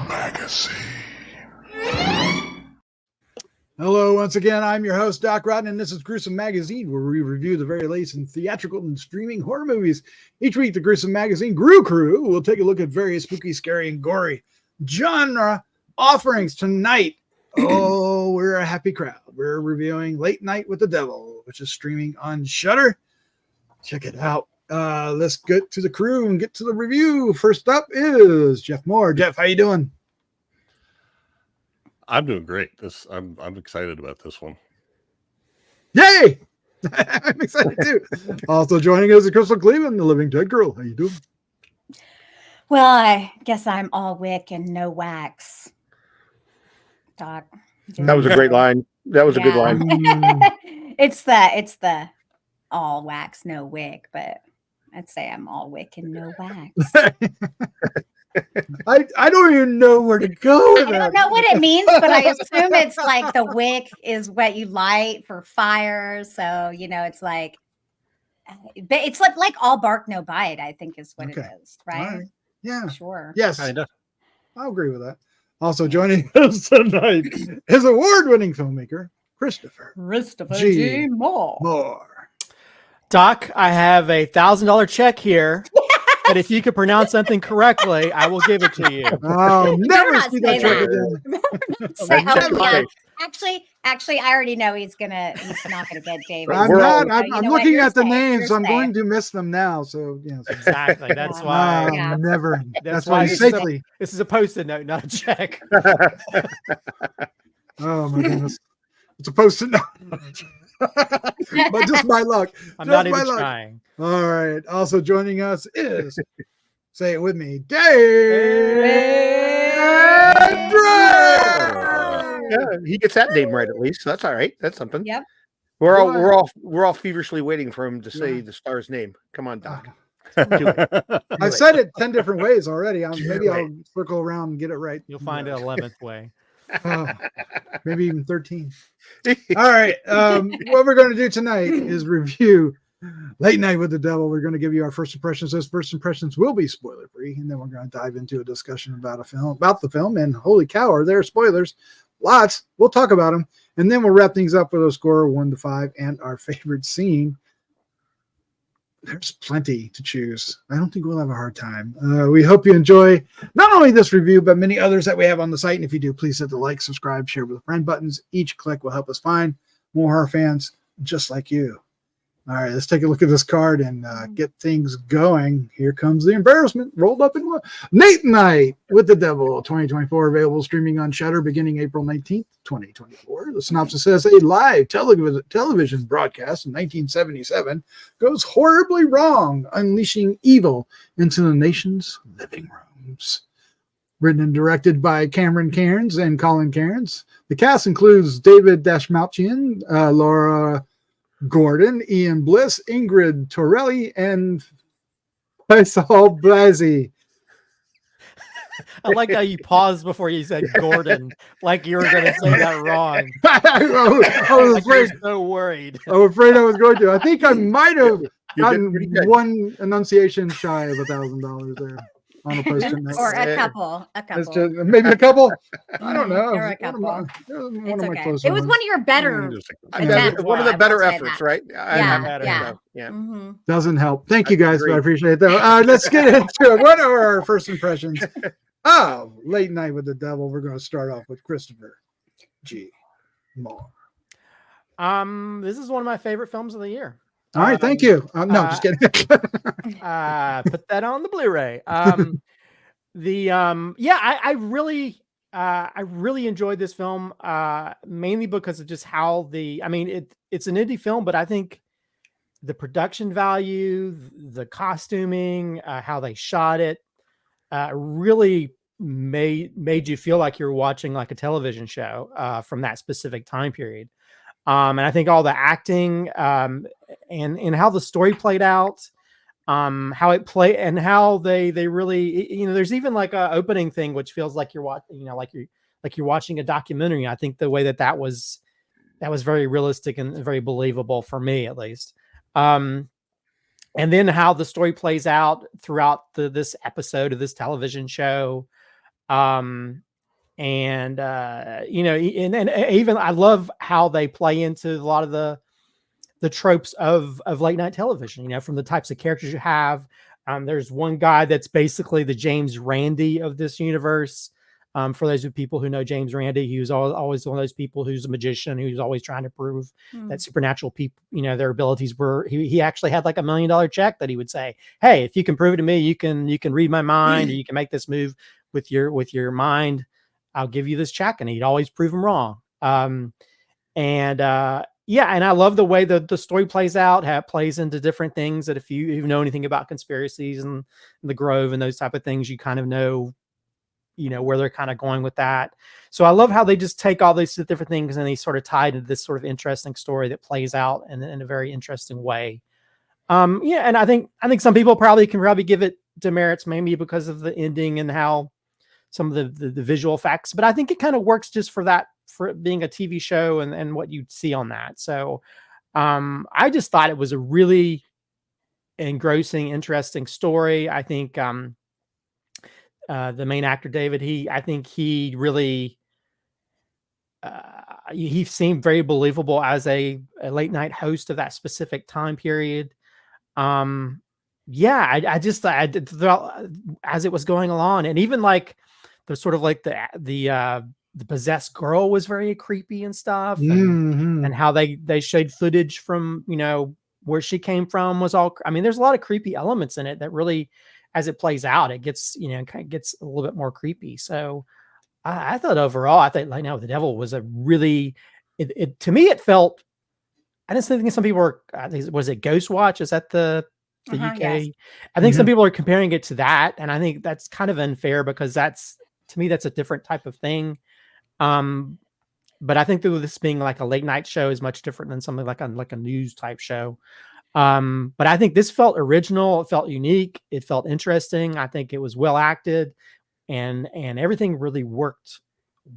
Magazine. Hello, once again, I'm your host, Doc Rotten, and this is Gruesome Magazine, where we review the very latest in theatrical and streaming horror movies. Each week, the Gruesome Magazine Grue-Crew will take a look at various spooky, scary, and gory genre offerings. Tonight, we're a happy crowd. We're reviewing Late Night with the Devil, which is streaming on Shudder. Check it out. Let's get to the crew and get to the review. First up is Jeff Mohr. Jeff, how you doing? I'm doing great. I'm excited about this one. Yay! I'm excited too. Also joining us is Crystal Cleveland, the Living Dead Girl. How you doing? Well, I guess I'm all wick and no wax. Doc. That was a great line. That was a good line. It's the all wax, no wick, but I'd say I'm all wick and no wax. I don't even know where to go with that. I don't know what it means, but I assume it's like the wick is what you light for fire. So, it's like, but it's like all bark, no bite, I think is what it is, right? Yeah. Sure. Yes. Kinda. I'll agree with that. Also joining us tonight is award-winning filmmaker, Christopher G. Mohr. Doc, I have a $1,000 check here. But if you could pronounce something correctly, I will give it to you. Oh, never see that check again. Actually, I already know he's not gonna get David. I'm looking at the names. I'm going to miss them now. So yes, exactly. That's why. Never. That's why safely. This is a Post-it note, not a check. Oh my goodness, it's a Post-it note. But just my luck. I'm not even trying. All right. Also joining us is, say it with me, Dave Dreher. Yeah, he gets that name right at least. So that's all right. That's something. Yep. We're all feverishly waiting for him to say the star's name. Come on, Doc. I've said it 10 different ways already. Maybe I'll circle around and get it right. You'll find an 11th way. Maybe even 13. All right. What we're going to do tonight is review Late Night with the Devil. We're going to give you our first impressions. Those first impressions will be spoiler free, and then we're going to dive into a discussion about the film. And holy cow, are there spoilers? Lots. We'll talk about them, and then we'll wrap things up with a score of 1 to 5 and our favorite scene. There's plenty to choose. I don't think we'll have a hard time. We hope you enjoy not only this review, but many others that we have on the site. And if you do, please hit the like, subscribe, share with a friend buttons. Each click will help us find more horror fans just like you. All right, let's take a look at this card and get things going. Here comes the embarrassment rolled up in one. Late Night with the Devil, 2024, available streaming on Shudder beginning April 19th, 2024. The synopsis says a live television broadcast in 1977 goes horribly wrong, unleashing evil into the nation's living rooms. Written and directed by Cairnes and Colin. The cast includes David Dastmalchian, Laura Gordon, Ian Bliss, Ingrid Torelli, and Fayssal Bazzi. I like how you paused before you said Gordon, like you were going to say that wrong. I was afraid. So worried. I was afraid I was going to. I think I might have gotten one enunciation shy of $1,000 there on a Post-it note. Or a couple. Maybe a couple. I don't know. Or a couple. It's okay. It was one of your better attempts. One of the better efforts, right? Yeah. Mm-hmm. Doesn't help. Thank you guys. I appreciate it, though. Let's get into it. What are our first impressions? Late Night with the Devil. We're going to start off with Christopher G. Mohr. This is one of my favorite films of the year. All right, thank you. No, just kidding. Put that on the Blu-ray. I really enjoyed this film, mainly because of just how it's an indie film, but I think the production value, the costuming, how they shot it, really made you feel like you're watching like a television show from that specific time period. And I think all the acting and how the story played out, how it played and how they really, there's even like a opening thing, which feels like you're watching, like you're watching a documentary. I think the way that was very realistic and very believable for me, at least. And then how the story plays out throughout this episode of this television show. And you know, and even I love how they play into a lot of the tropes of late night television, you know, from the types of characters you have. There's one guy that's basically the James Randi of this universe. For those people who know James Randi, he was always one of those people who's a magician, who's always trying to prove that supernatural people, you know, their abilities were, he actually had like $1 million check that he would say, hey, if you can prove it to me, you can read my mind, or you can make this move with your mind, I'll give you this check. And he'd always prove him wrong. Yeah, and I love the way the story plays out, how it plays into different things that if you know anything about conspiracies and the Grove and those type of things, you kind of know, you know, where they're kind of going with that. So I love how they just take all these different things and they sort of tie into this sort of interesting story that plays out in a very interesting way. Yeah, and I think some people can give it demerits, maybe because of the ending and how some of the visual effects, but I think it kind of works just for it being a TV show and what you'd see on that. So I just thought it was a really engrossing, interesting story. I think the main actor, David, I think he really, he seemed very believable as a late night host of that specific time period. Yeah, I just thought as it was going along, and even like the sort of like the possessed girl was very creepy and stuff, and how they showed footage from, you know, where she came from was all. I mean, there's a lot of creepy elements in it that really, as it plays out, it gets, you know, kind of gets a little bit more creepy. So I thought overall, I think Light Night with the Devil was a really, it to me, it felt. I just think some people were. I think, was it Ghost Watch? Is that the UK? Yes. I think some people are comparing it to that, and I think that's kind of unfair because to me that's a different type of thing. But I think that this being like a late night show is much different than something like a news type show. But I think this felt original. It felt unique. It felt interesting. I think it was well acted, and everything really worked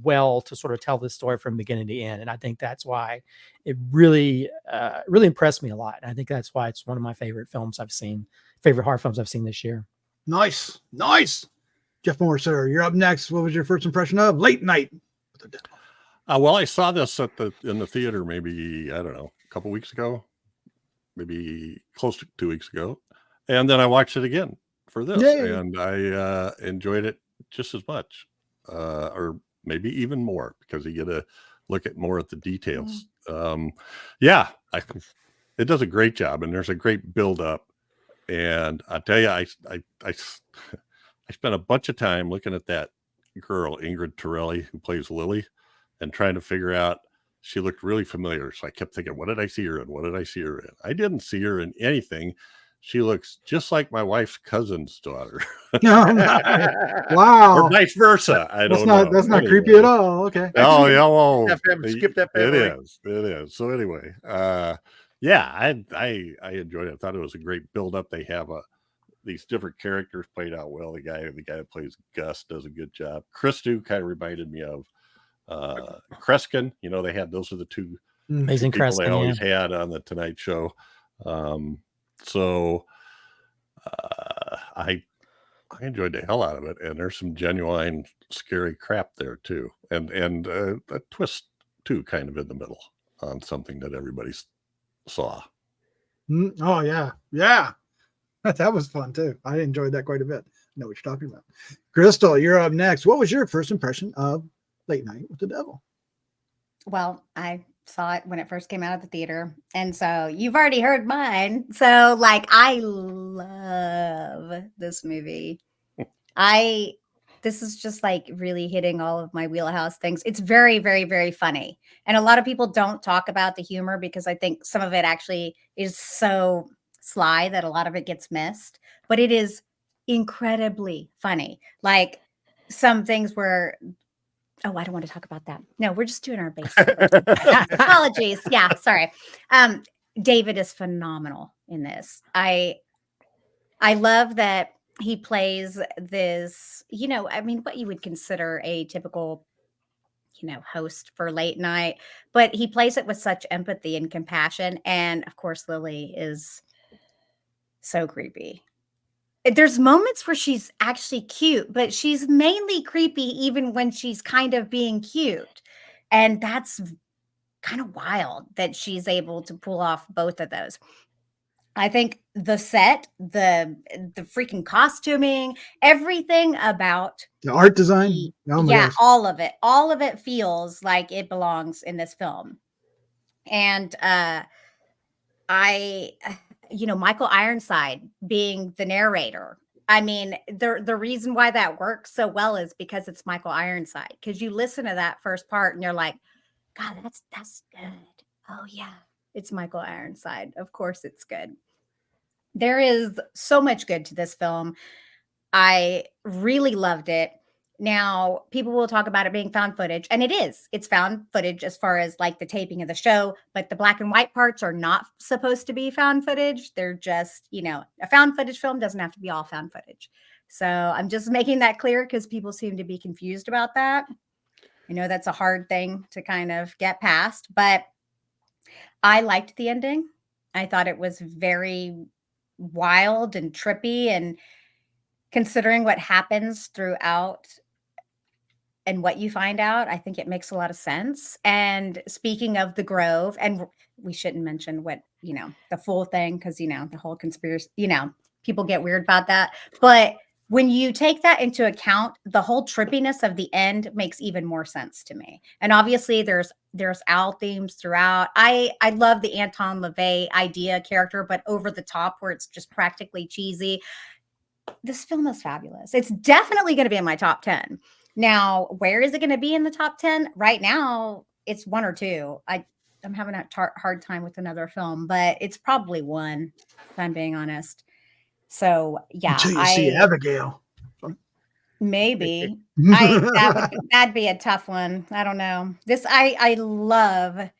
well to sort of tell this story from beginning to end. And I think that's why it really, really impressed me a lot. And I think that's why it's one of my favorite horror films I've seen this year. Nice. Jeff Mohr, sir, you're up next. What was your first impression of Late Night with the Devil? Well, I saw this in the theater, maybe, I don't know, a couple weeks ago, maybe close to 2 weeks ago. And then I watched it again for this, and I enjoyed it just as much, or maybe even more, because you get to look at more at the details. Yeah, it does a great job, and there's a great build up. And I tell you, I spent a bunch of time looking at that girl, Ingrid Torelli, who plays Lily, and trying to figure out, she looked really familiar. So I kept thinking, what did I see her in? What did I see her in? I didn't see her in anything. She looks just like my wife's cousin's daughter. Wow. Or vice versa. I don't know. That's not creepy at all. Okay. Oh, yeah. Well, skip that. It is. So anyway, yeah, I enjoyed it. I thought it was a great build up. They have these different characters played out well. The guy that plays Gus does a good job. Christou kind of reminded me of Kreskin. You know, those are the two Amazing people Kreskin, they always had on the Tonight Show. So I enjoyed the hell out of it, and there's some genuine scary crap there too, and a twist too, kind of in the middle on something that everybody saw. Oh yeah, that was fun too. I enjoyed that quite a bit. I know what you're talking about. Crystal, you're up next. What was your first impression of Late Night with the Devil? Well, I saw it when it first came out of the theater, and so you've already heard mine. So like, I love this movie. This is just like really hitting all of my wheelhouse things. It's very, very, very funny, and a lot of people don't talk about the humor because I think some of it actually is so sly that a lot of it gets missed, but it is incredibly funny. Like some things where, oh, I don't want to talk about that. No, we're just doing our basic. Apologies. Yeah, sorry. David is phenomenal in this. I love that he plays this, you know, I mean, what you would consider a typical, you know, host for late night, but he plays it with such empathy and compassion. And of course, Lily is so creepy. there's moments where she's actually cute, but she's mainly creepy even when she's kind of being cute. And that's kind of wild that she's able to pull off both of those. I think the set, the freaking costuming, everything about the art design, gosh. all of it feels like it belongs in this film. And Michael Ironside being the narrator. I mean, the reason why that works so well is because it's Michael Ironside. Because you listen to that first part and you're like, God, that's good. Oh yeah, it's Michael Ironside. Of course it's good. There is so much good to this film. I really loved it. Now, people will talk about it being found footage, and it is. It's found footage as far as like the taping of the show, but the black and white parts are not supposed to be found footage. They're just, a found footage film doesn't have to be all found footage. So I'm just making that clear because people seem to be confused about that. I know that's a hard thing to kind of get past, but I liked the ending. I thought it was very wild and trippy, and considering what happens throughout and what you find out, I think it makes a lot of sense. And speaking of the Grove, and we shouldn't mention what, the full thing, because, the whole conspiracy, people get weird about that. But when you take that into account, the whole trippiness of the end makes even more sense to me. And obviously there's owl themes throughout. I love the Anton LaVey idea character, but over the top where it's just practically cheesy. This film is fabulous. It's definitely going to be in my top 10. Now, where is it going to be in the top 10? Right now, it's 1 or 2. I'm having a hard time with another film, but it's probably 1, if I'm being honest. So, yeah. Until you see Abigail. Maybe. That'd be a tough one. I don't know. I love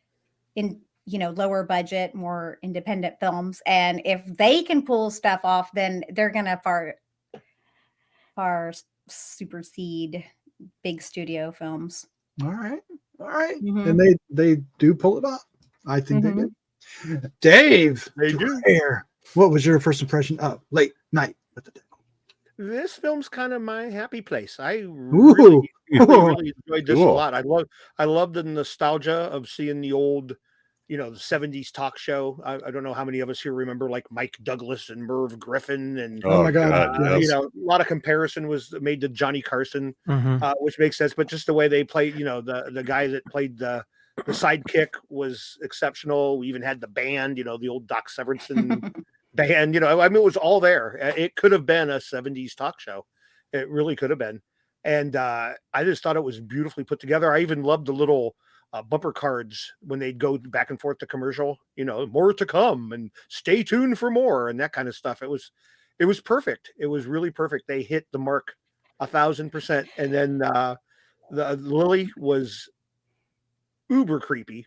in lower budget, more independent films. And if they can pull stuff off, then they're going to far supersede big studio films. All right. Mm-hmm. And they do pull it off. I think they do. Dave, they do. What was your first impression of Late Night with the Devil? This film's kind of my happy place. I really enjoyed this a lot. I love the nostalgia of seeing the old, the 70s talk show. I don't know how many of us here remember like Mike Douglas and Merv Griffin, and oh my God, yes. A lot of comparison was made to Johnny Carson, which makes sense. But just the way they played, the guy that played the sidekick was exceptional. We even had the band, the old Doc Severinsen band. It was all there. It could have been a 70s talk show. It really could have been. And I just thought it was beautifully put together. I even loved the little bumper cards when they'd go back and forth to commercial, more to come and stay tuned for more and that kind of stuff. It was perfect. It was really perfect. They hit the mark 1,000%. And then the Lily was uber creepy.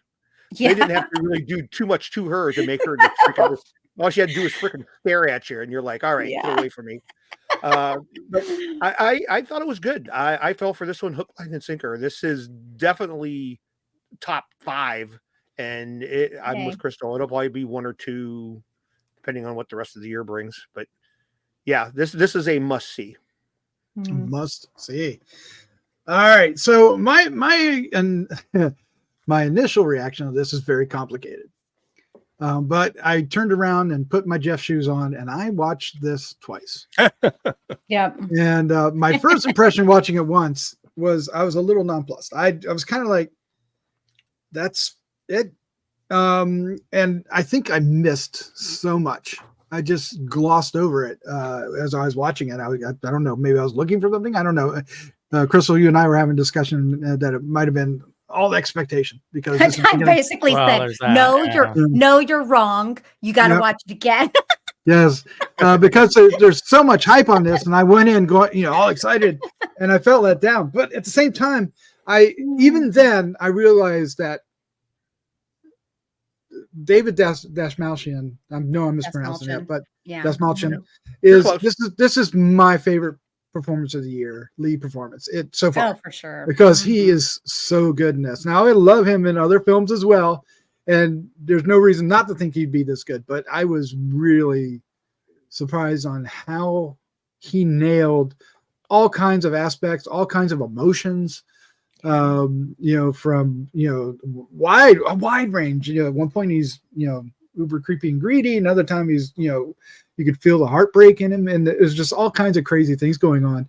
Yeah. They didn't have to really do too much to her to make her all she had to do was freaking stare at you, and you're like, all right, get away from me. But I thought it was good. I fell for this one hook, line, and sinker. This is definitely top 5, and I'm with Crystal. It'll probably be 1 or 2, depending on what the rest of the year brings. But yeah, this is a must see. Must see. All right, so my initial reaction to this is very complicated. But I turned around and put my Jeff shoes on, and I watched this twice. Yep. And my first impression watching it once was I was a little nonplussed. I was kind of like, that's it. And I think I missed so much. I just glossed over it as I was watching it. I don't know. Maybe I was looking for something. I don't know. Crystal, you and I were having a discussion that it might have been all the expectation, because I basically said, no, you're wrong. You got to watch it again. Yes, because there's so much hype on this, and I went in going, all excited, and I felt let down. But at the same time, even then I realized that David Dastmalchian, I know I'm mispronouncing it, but Dastmalchian this is my favorite performance of the year, lead performance so far. Oh, for sure. Because he is so good in this. Now I love him in other films as well, and there's no reason not to think he'd be this good, but I was really surprised on how he nailed all kinds of aspects, all kinds of emotions. You know, from, you know, a wide range. You know, at one point he's, you know, uber creepy and greedy. Another time he's, you know, you could feel the heartbreak in him, and there's just all kinds of crazy things going on.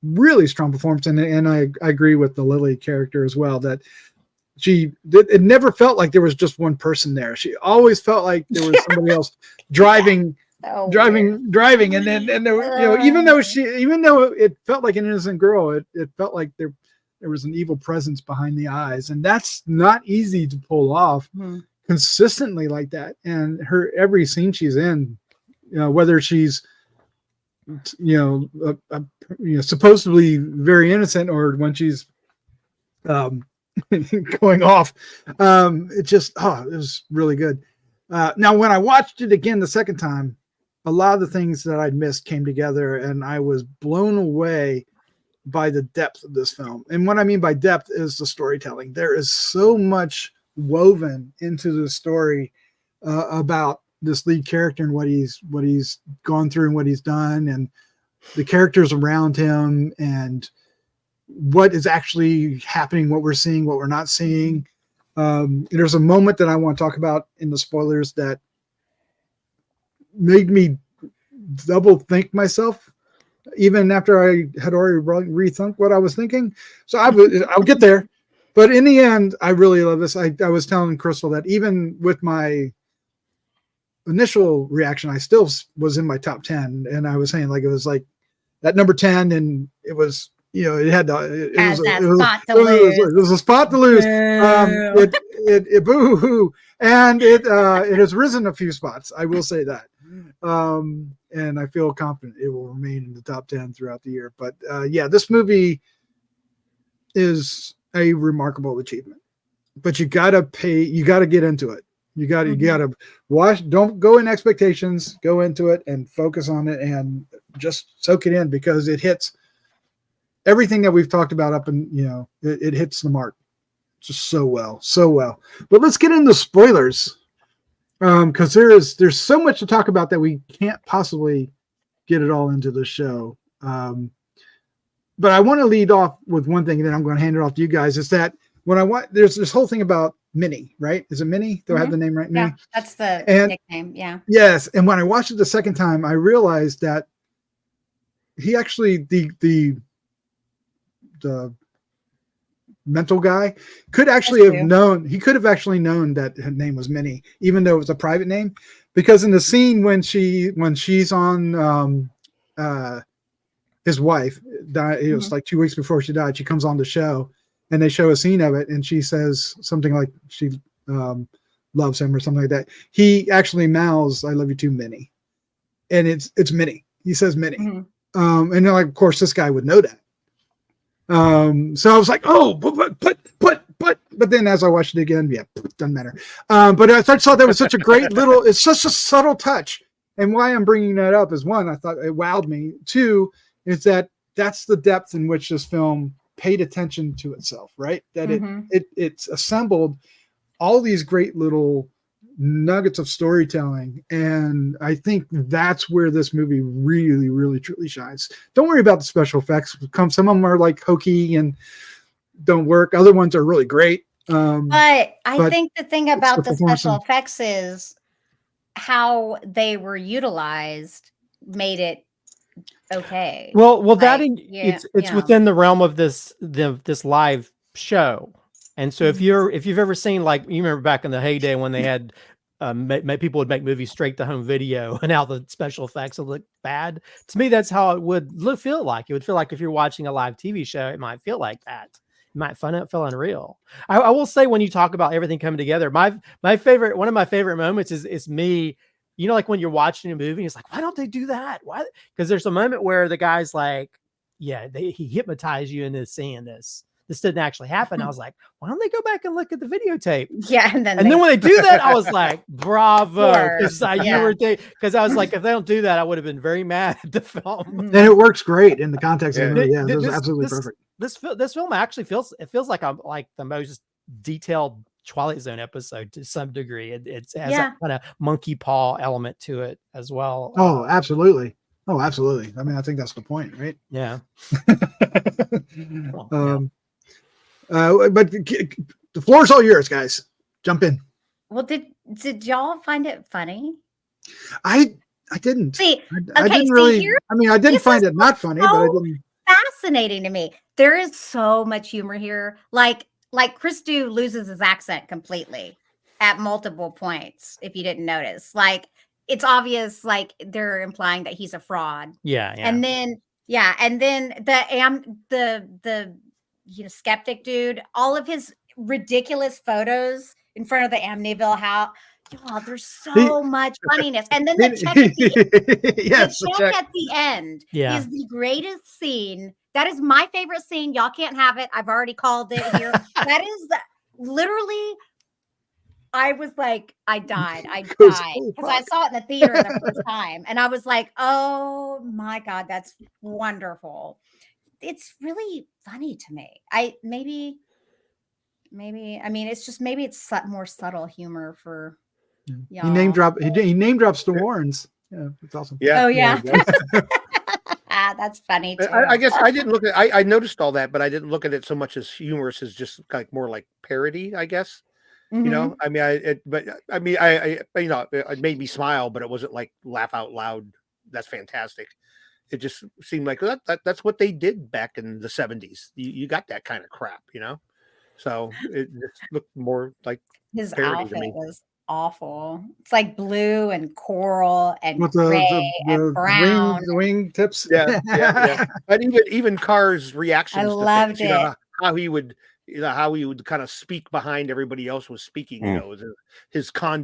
Really strong performance, and I agree with the Lily character as well, that it never felt like there was just one person there. She always felt like there was somebody else driving. Driving, and there, you know, even though it felt like an innocent girl, it felt like there was an evil presence behind the eyes, and that's not easy to pull off consistently like that. And her every scene she's in, you know, whether she's, you know, supposedly very innocent, or when she's going off, it just it was really good. Now when I watched it again the second time, a lot of the things that I'd missed came together, and I was blown away by the depth of this film. And what I mean by depth is the storytelling. There is so much woven into the story about this lead character and what he's gone through and what he's done, and the characters around him, and what is actually happening, what we're seeing, what we're not seeing. There's a moment that I want to talk about in the spoilers that made me double think myself, even after I had already rethunk what I was thinking. So I'll get there. But in the end, I really love this. I was telling Crystal that even with my initial reaction, I still was in my top 10. And I was saying, like, it was like that number 10, and it was, you know, it had it was a spot to lose. It boo-hoo, and it has risen a few spots. I will say that. And I feel confident it will remain in the top 10 throughout the year. But yeah, this movie is a remarkable achievement. But you gotta get into it. You gotta watch. Don't go in expectations. Go into it and focus on it, and just soak it in, because it hits everything that we've talked about up, and, you know, it hits the mark just so well. But let's get into spoilers. Because there's so much to talk about that we can't possibly get it all into the show. But I want to lead off with one thing, and then I'm going to hand it off to you guys. Is that when there's this whole thing about Minnie, right? Is it Minnie? Do I have the name right? Minnie? Yeah, that's the nickname. Yeah. Yes. And when I watched it the second time, I realized that he actually, the mental guy could actually have known. He could have actually known that her name was Minnie, even though it was a private name, because in the scene when she's on his wife died, it was like 2 weeks before she died, she comes on the show, and they show a scene of it, and she says something like she loves him or something like that. He actually mouths, "I love you too, Minnie," and it's Minnie. He says Minnie. And then, like, of course, this guy would know that. So I was like, oh, but then as I watched it again, yeah, doesn't matter. But I thought that was such a great it's such a subtle touch. And why I'm bringing that up is, one, I thought it wowed me. Two, is that's the depth in which this film paid attention to itself, right? That it's assembled all these great little nuggets of storytelling, and I think that's where this movie really, really, truly shines. Don't worry about the special effects. Some of them are like hokey and don't work. Other ones are really great. But I think the thing about the special effects is how they were utilized made it okay. Well, like, it's within the realm of this live show. And so if you've ever seen, like, you remember back in the heyday when they had people would make movies straight to home video, and how the special effects would look bad. To me, that's how it would feel like. It would feel like if you're watching a live TV show, it might feel like that. It might feel unreal. I will say, when you talk about everything coming together, one of my favorite moments is me. You know, like when you're watching a movie, it's like, why don't they do that? Why? Because there's a moment where the guy's like, yeah, he hypnotized you into seeing this. This didn't actually happen. I was like, why don't they go back and look at the videotape? Yeah. And then when they do that, I was like, bravo. Because I was like, if they don't do that, I would have been very mad at the film. And it works great in the context of the movie. Yeah, it was absolutely perfect. This film actually feels like I'm like the most detailed Twilight Zone episode to some degree. It has that kind of monkey paw element to it as well. Oh, absolutely. Oh, absolutely. I mean, I think that's the point, right? Yeah. But the floor is all yours, guys. Jump in. Well, did y'all find it funny? I didn't. See, I didn't really. I mean, I didn't find it not funny, but I didn't. Fascinating to me. There is so much humor here. Like Christou loses his accent completely at multiple points. If you didn't notice, like it's obvious, like they're implying that he's a fraud. Yeah. And then the skeptic dude, all of his ridiculous photos in front of the Amityville house. Oh, there's so much funniness. And then the check at the end is the greatest scene. That is my favorite scene. Y'all can't have it. I've already called it here. That is literally, I was like, I died because I saw it in the theater the first time. And I was like, oh my God, that's wonderful. It's really funny to me. Maybe, I mean, it's just, maybe it's more subtle humor for y'all. He name drops the Warrens. Yeah, that's awesome. Yeah. Oh yeah. That's funny too. I guess I didn't look at I noticed all that, but I didn't look at it so much as humorous as just like more like parody, I guess. Mm-hmm. You know, I mean, it made me smile, but it wasn't like laugh out loud. That's fantastic. It just seemed like that's what they did back in the 70s. You got that kind of crap, you know? So it just looked more like his outfit was awful. It's like blue and coral and with gray and brown. The wing tips. Yeah. And even Carr's reactions. I loved it. How he would kind of speak behind everybody else was speaking. You know, his I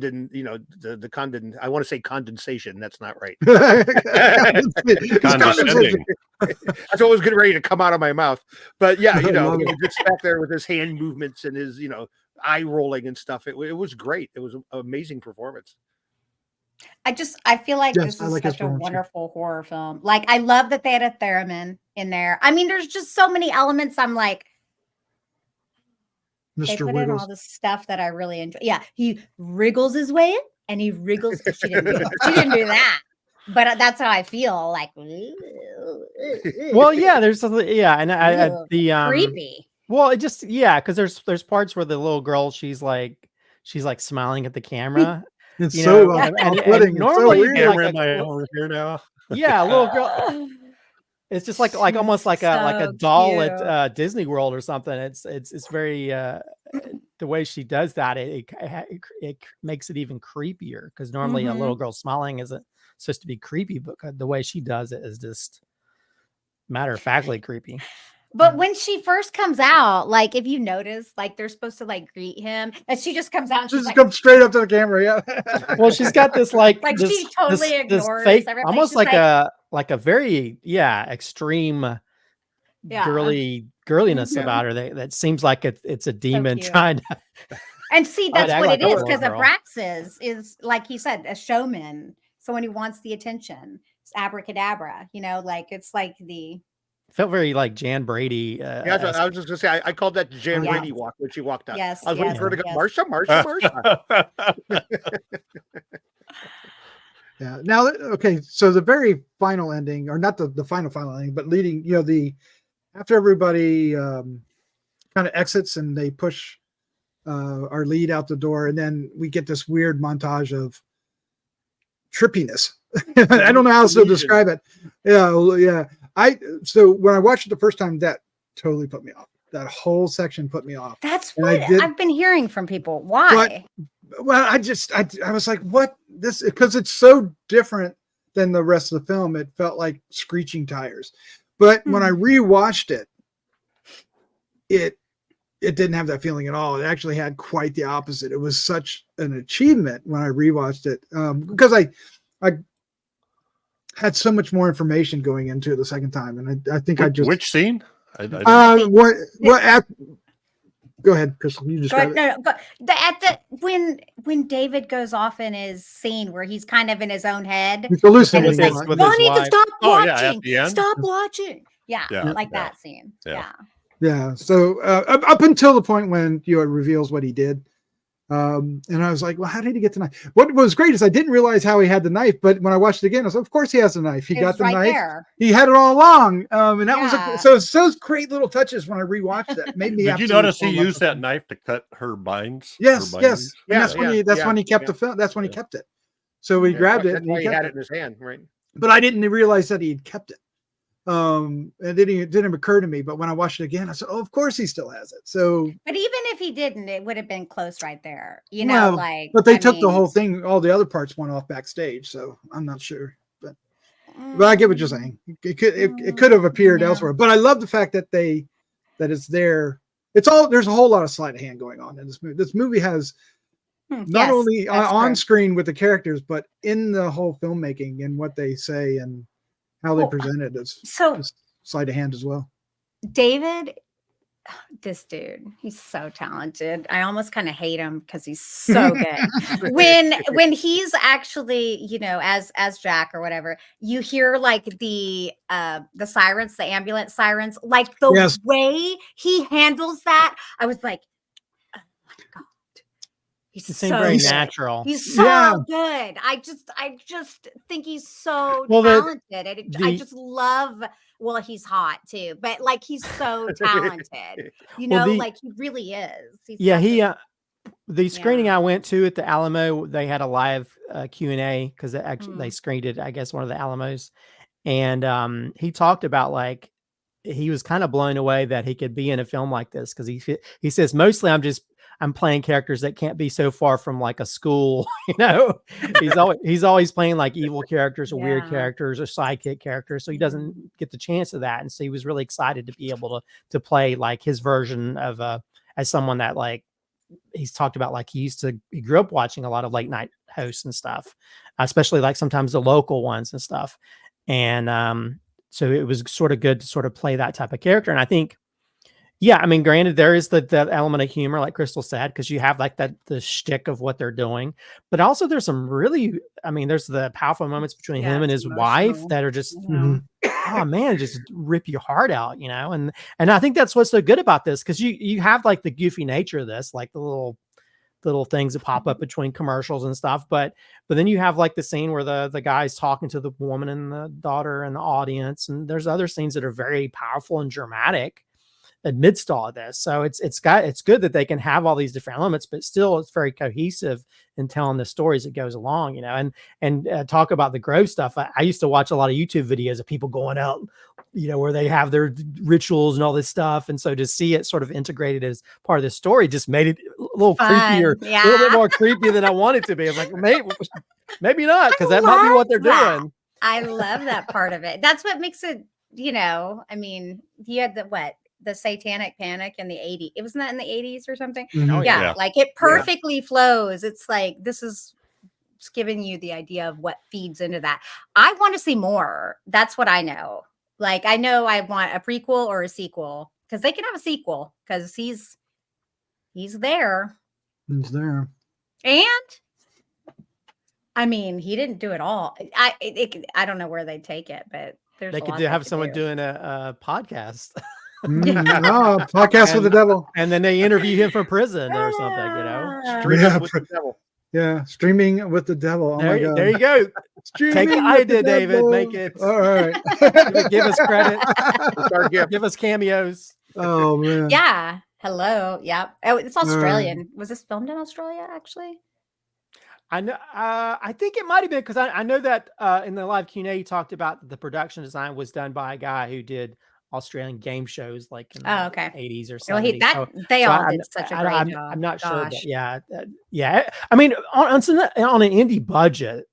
want to say condensation. That's not right. Condescending. That's what was getting ready to come out of my mouth. But yeah, he was just back there with his hand movements and his eye rolling and stuff. It was great. It was an amazing performance. I feel like this is such a wonderful horror film. Like, I love that they had a theremin in there. I mean, there's just so many elements. I'm like, they put in all the stuff that I really enjoy. Yeah, he wriggles his way in, and he wriggles. She didn't do that, but that's how I feel. Like, well, yeah, there's and creepy. Well, it just because there's parts where the little girl she's like smiling at the camera. It's so and normally am I over here now? Yeah, little girl. It's just like almost like a doll cute. at Disney World or something. It's very the way she does that. It makes it even creepier because normally a little girl smiling isn't supposed to be creepy, but the way she does it is just matter of factly creepy. But when she first comes out, like if you notice, like they're supposed to like greet him, and she just comes out and she's like, comes straight up to the camera. Yeah. Well, she's got this like she totally ignores fake, everything. almost she's like a very extreme girliness about her that seems like it's a demon trying to. And see, that's what it is, because Abraxas is, like he said, a showman. So when he wants the attention, it's abracadabra. Like it's like the. Felt very like Jan Brady. I was just gonna say I called that Jan Brady walk when she walked out. Yes, I was waiting for her to go, Marsha. Yeah. Now, okay. So the very final ending, or not the final ending, but leading, after everybody kind of exits and they push our lead out the door, and then we get this weird montage of trippiness. I don't know how else to describe it. Yeah. So when I watched it the first time, that totally put me off. That whole section put me off. That's what I've been hearing from people. Why? Well, I was like, what this? Because it's so different than the rest of the film. It felt like screeching tires. But when I rewatched it, it didn't have that feeling at all. It actually had quite the opposite. It was such an achievement when I rewatched it because I had so much more information going into it the second time, and I think which scene? Go ahead, Crystal. You describe it. When David goes off in his scene where he's kind of in his own head, he's hallucinating. He's like, "No, I need to stop watching. At the end? Stop watching." Yeah, like that scene. Yeah. So up until the point when it reveals what he did, And I was like, well, how did he get the knife? What was great is I didn't realize how he had the knife, but when I watched it again, I was like, of course he has the knife. He got the knife. There. He had it all along. And that was so it's those great little touches when I rewatched it. Made me Did you notice he used that knife to cut her binds? Yes, yes. Yeah, and that's when he kept the film. That's when he kept it. So he grabbed it. That's why he had it in his hand, right? But I didn't realize that he'd kept it. It didn't occur to me, but when I watched it again, I said, oh, of course he still has it. So, but even if he didn't, it would have been close right there, you know, but they took the whole thing, all the other parts went off backstage, so I'm not sure, but I get what you're saying. It could have appeared elsewhere, but I love the fact that it's there. There's a whole lot of sleight of hand going on in this movie. This movie has not only on screen with the characters, but in the whole filmmaking and what they say and how they present it is sleight of hand as well. David, this dude, he's so talented. I almost kind of hate him because he's so good. when he's actually, you know, as Jack or whatever, you hear like the sirens, the ambulance sirens, like the way he handles that. I was like, oh my God. He's so very natural. He's so good. I just think he's so talented. I just love. Well, he's hot too, but like he's so talented. You know, like he really is. The screening I went to at the Alamo, they had a live Q&A because they screened it, I guess, one of the Alamos, and he talked about like he was kind of blown away that he could be in a film like this because he says mostly I'm playing characters that can't be so far from like a school, you know. He's always playing like evil characters or weird characters or sidekick characters, so he doesn't get the chance of that. And so he was really excited to be able to play like his version of as someone that like he's talked about, like he grew up watching a lot of late night hosts and stuff, especially like sometimes the local ones and stuff. And so it was sort of good to sort of play that type of character. And I think, yeah, I mean, granted, there is that element of humor, like Crystal said, because you have like the shtick of what they're doing, but also there's some really, I mean, there's the powerful moments between him and his wife that are just, oh man, just rip your heart out, you know. And I think that's what's so good about this, because you have like the goofy nature of this, like the little things that pop up between commercials and stuff, but then you have like the scene where the guy's talking to the woman and the daughter and the audience, and there's other scenes that are very powerful and dramatic amidst all of this. So it's good that they can have all these different elements, but still it's very cohesive in telling the stories that goes along, you know. And talk about the Grove stuff. I used to watch a lot of YouTube videos of people going out, you know, where they have their rituals and all this stuff. And so to see it sort of integrated as part of the story just made it a little creepier, a little bit more creepy than I wanted to be. I was like, maybe not, because that might be what they're doing. I love that part of it. That's what makes it, you know, I mean, you had the Satanic Panic in the 80s. It wasn't that in the 80s or something. Yeah, like it perfectly flows. It's like it's giving you the idea of what feeds into that. I want to see more. That's what I know. Like I know I want a prequel or a sequel, because they can have a sequel because he's there. He's there. And I mean, he didn't do it all. I don't know where they take it, but they could have someone doing a podcast. Podcast with the devil, and then they interview him from prison or something, you know. Streaming with the devil. Yeah, streaming with the devil. Oh my God. There you go. Take the idea, David. Make it. All right. Give us credit. Give us cameos. Oh man. Yeah. Hello. Yeah. Oh, it's Australian. Was this filmed in Australia? Actually, I know. I think it might have been, because I know that in the live Q&A you talked about the production design was done by a guy who did Australian game shows like in the 80s or 70s. They all did such a great job. I'm not sure, but yeah. I mean, on an indie budget,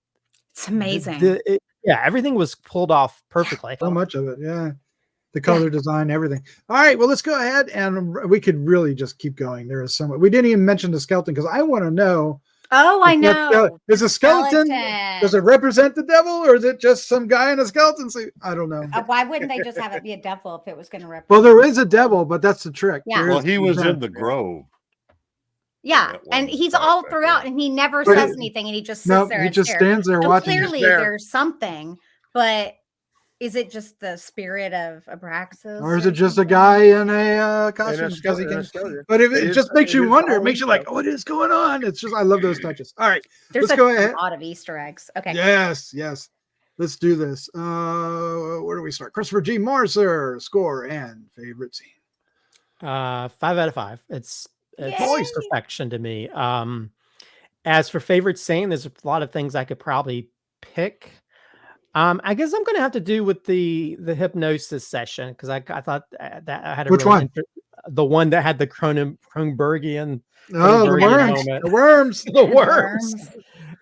it's amazing. Everything was pulled off perfectly. So much of it, the color design, everything. All right, well, let's go ahead, and we could really just keep going. There is so much. We didn't even mention the skeleton, because I want to know. Oh, I know. Is a skeleton? Does it represent the devil, or is it just some guy in a skeleton suit? I don't know. Why wouldn't they just have it be a devil if it was going to represent? Well, there is a devil, but that's the trick. Yeah. Well, he was in the Grove. Yeah, and he's all throughout, and he never says anything, and he just sits there. He just stands there watching. Clearly, there's something, but is it just the spirit of Abraxas, or is it just a guy in a costume? Because he can. But if it just makes you wonder, it makes you like, what is going on? It's just, I love those touches. All right, There's let's go ahead. a lot of Easter eggs. Okay. Yes. Let's do this. Where do we start? Christopher G. Morser, score and favorite scene. 5 out of 5. It's Yay. perfection to me. As for favorite scene, there's a lot of things I could probably pick. I guess I'm going to have to do with the hypnosis session, because I thought that I had a Which really one? The one that had the Cronenbergian. Oh, the worms. Moment. The worms. The worms.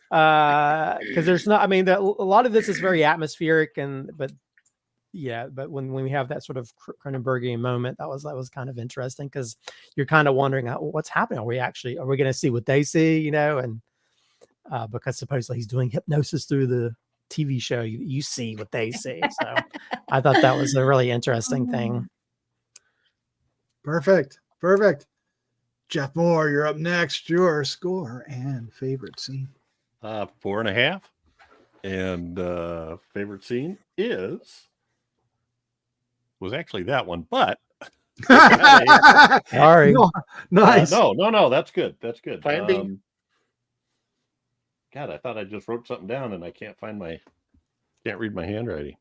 Because there's not. I mean, a lot of this is very atmospheric, but when we have that sort of Cronenbergian moment, that was kind of interesting, because you're kind of wondering what's happening. Are we going to see what they see? And because supposedly he's doing hypnosis through the TV show, you see what they see. So I thought that was a really interesting thing. Perfect. Jeff Mohr, you're up next. Your score and favorite scene. 4.5. And favorite scene was actually that one, but sorry. No, nice. No, that's good. Plan B. God, I thought I just wrote something down and I can't read my handwriting.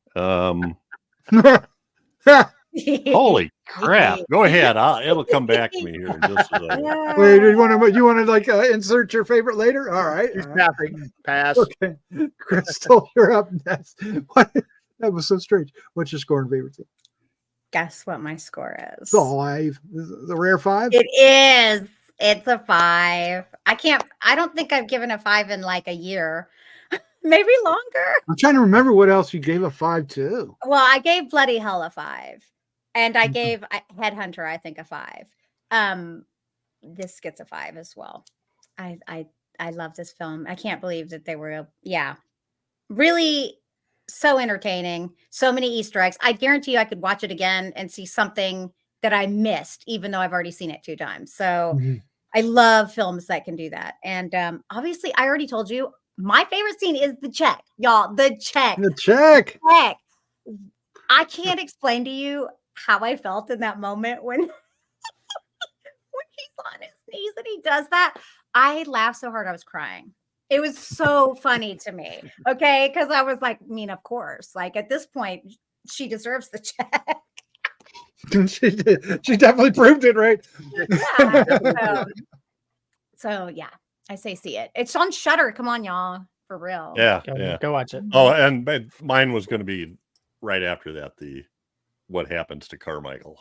Holy crap. Go ahead. It'll come back to me here in just a second. Wait, you want to like insert your favorite later? All right. Pass. Okay. Crystal, you're up next. That was so strange. What's your score and favorite scene? Guess what my score is? 5. The rare 5? It is. It's a 5. I don't think I've given a 5 in like a year. Maybe longer. I'm trying to remember what else you gave a 5 to. Well, I gave Bloody Hell a 5. And I gave Headhunter, I think, a 5. This gets a 5 as well. I love this film. I can't believe that they were, really so entertaining. So many Easter eggs. I guarantee you I could watch it again and see something that I missed, even though I've already seen it 2 times. So I love films that can do that. And obviously, I already told you, my favorite scene is the check, y'all. The check. I can't explain to you how I felt in that moment when he's on his knees and he does that. I laughed so hard I was crying. It was so funny to me. Okay. Because I was like, of course, like at this point, she deserves the check. She did. She definitely proved it, right? Yeah. So yeah, I say see it. It's on Shudder. Come on, y'all. For real. Yeah. Go watch it. Oh, and mine was going to be right after that, what happens to Carmichael.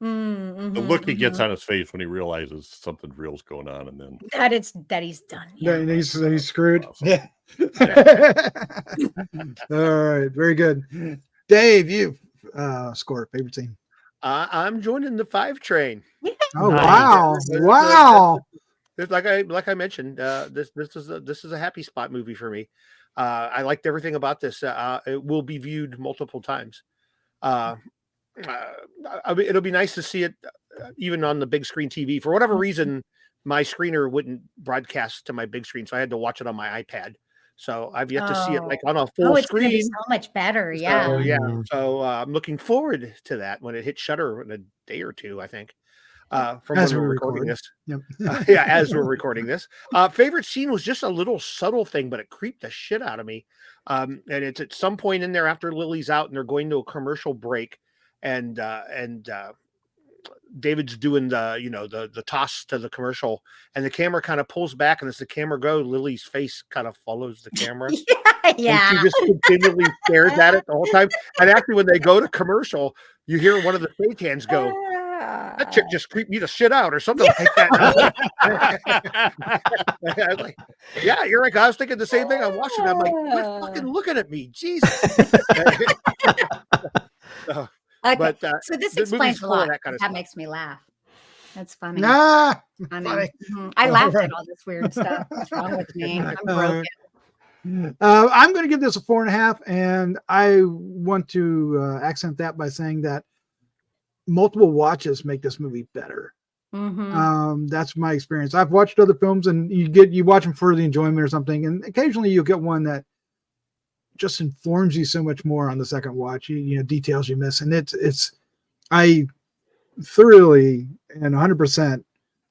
The look he gets on his face when he realizes something real's going on, and then that he's done. Yeah, he's screwed. Awesome. Yeah. All right, very good. Dave, you score favorite scene. I'm joining the 5 train. Oh wow! Like I mentioned, this is a happy spot movie for me. I liked everything about this. It will be viewed multiple times. I mean, it'll be nice to see it even on the big screen TV. For whatever reason, my screener wouldn't broadcast to my big screen, so I had to watch it on my iPad. So I've yet to see it like on a full screen. It's so much better, yeah. So, yeah. So I'm looking forward to that when it hits Shudder in a day or 2, I think. From as when we're recording this. Yep. As we're recording this. Favorite scene was just a little subtle thing, but it creeped the shit out of me. And it's at some point in there after Lily's out and they're going to a commercial break, and David's doing the toss to the commercial, and the camera kind of pulls back, and as the camera goes, Lily's face kind of follows the camera. Yeah. And she just continually stares at it the whole time. And actually, when they go to commercial, you hear one of the stagehands go, "That chick just creeped me the shit out," or something like that. I was like, yeah, you're right. I was thinking the same thing. I'm watching. I'm like, quit fucking looking at me, Jesus. Okay. But so this explains a lot. That makes me laugh. That's funny. Funny. I laughed at all this weird stuff. What's wrong with me? I'm broken. I'm going to give this a 4.5, and I want to accent that by saying that multiple watches make this movie better. That's my experience. I've watched other films, and you watch them for the enjoyment or something, and occasionally you'll get one that just informs you so much more on the second watch. You know, details you miss, and I thoroughly and 100%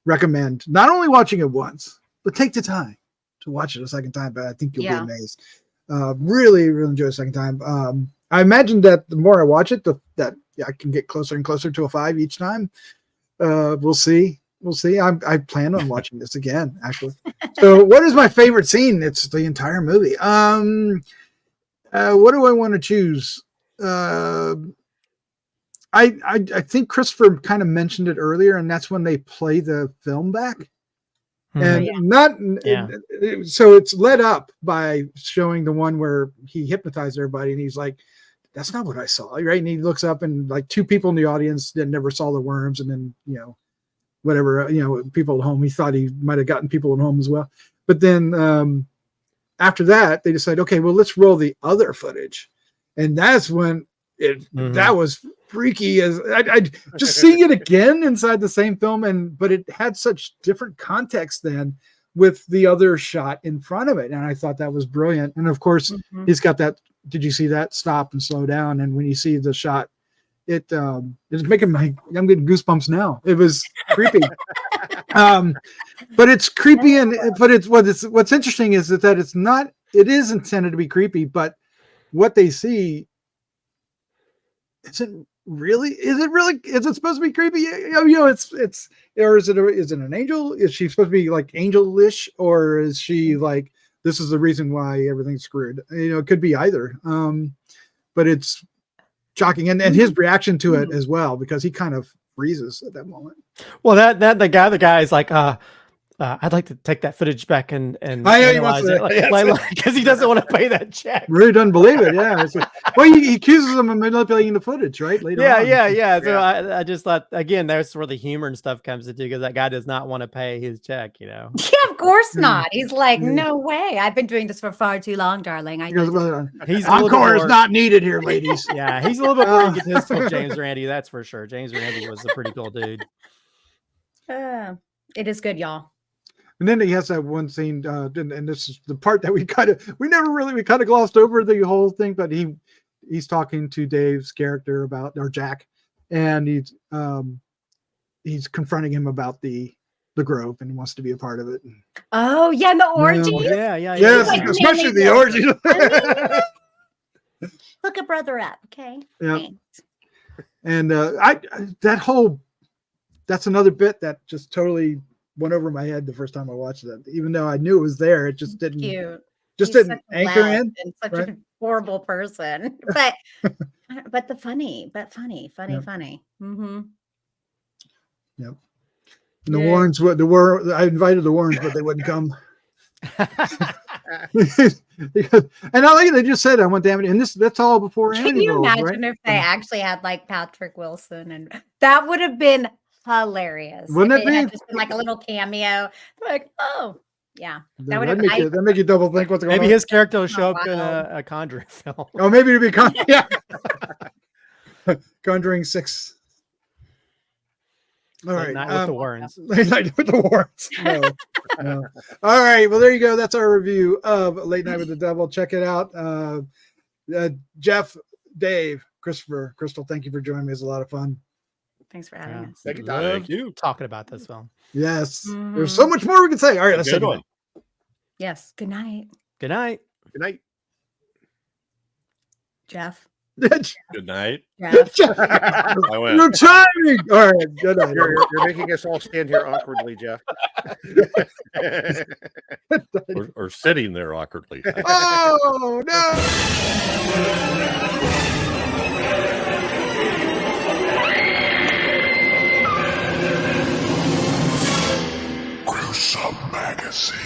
recommend not only watching it once, but take the time to watch it a second time. But I think you'll be amazed. Really enjoy the second time. I imagine that the more I watch it, that I can get closer and closer to a 5 each time. We'll see. I plan on watching this again, actually. So what is my favorite scene? It's the entire movie. What do I want to choose? I think Christopher kind of mentioned it earlier, and that's when they play the film back. And so it's led up by showing the one where he hypnotized everybody, and he's like, that's not what I saw, right? And he looks up, and like 2 people in the audience that never saw the worms, and then, you know, whatever, you know, people at home, he thought he might have gotten people at home as well. But then after that, they decide, okay, well, let's roll the other footage. And that's when that was freaky. As I just seeing it again inside the same film, but it had such different context then with the other shot in front of it. And I thought that was brilliant. And of course, he's got that. Did you see that? Stop and slow down. And when you see the shot, it's making I'm getting goosebumps now. It was creepy. But it's creepy, but what's interesting is that it is intended to be creepy, but what they see is it supposed to be creepy? You know, or is it an angel? Is she supposed to be like angelish, or is she like, this is the reason why everything's screwed? You know, it could be either. But it's shocking, and his reaction to it as well, because he kind of freezes at that moment. Well, the guy is like, I'd like to take that footage back and analyze it, because he doesn't want to pay that check. Really doesn't believe it. Yeah. Well, he accuses him of manipulating the footage, right? Later on. Yeah. So I just thought, again, that's where the humor and stuff comes into, because that guy does not want to pay his check, you know? Yeah, of course not. He's like, no way. I've been doing this for far too long, darling. He's encore is not needed here, ladies. Yeah, he's a little bit more egotistical, James Randi, that's for sure. James Randi was a pretty cool dude. It is good, y'all. And then he has that one scene, and this is the part that we kind of glossed over the whole thing, but he's talking to Dave's character or Jack, and he's confronting him about the Grove, and he wants to be a part of it. Oh yeah, the orgy. Yeah. Yes, like, especially the orgy. Hook a brother up, okay? Yeah. Thanks. And that's another bit that just totally went over my head the first time I watched it. Even though I knew it was there, it just didn't. Cute. Didn't anchor in. And such a horrible person, but funny. Mm-hmm. Yep. And the Warrens I invited the Warrens, but they wouldn't come. And I like they just said, I want Damn it, and that's all before. Can you imagine if they actually had like Patrick Wilson, and that would have been hilarious. Wouldn't it be? Had just been like a little cameo, like, oh yeah, that would make you double think what's going on. Maybe his character will show up in a Conjuring film. Oh, maybe it'd be Conjuring 6. All right, Night with the Warrens. Late Night with the Warrens. No. All right, well there you go. That's our review of Late Night with the Devil. Check it out. Jeff, Dave, Christopher, Crystal, thank you for joining me. It's a lot of fun. Thanks for having us. Thank you. Talking about this film. Yes. There's so much more we can say. All right, let's good one. Yes. Good night. Good night. Good night. Jeff. Good night. Jeff. I went. You're timing. All right. Good night. You're making us all stand here awkwardly, Jeff. or sitting there awkwardly. Oh no. Gruesome Magazine.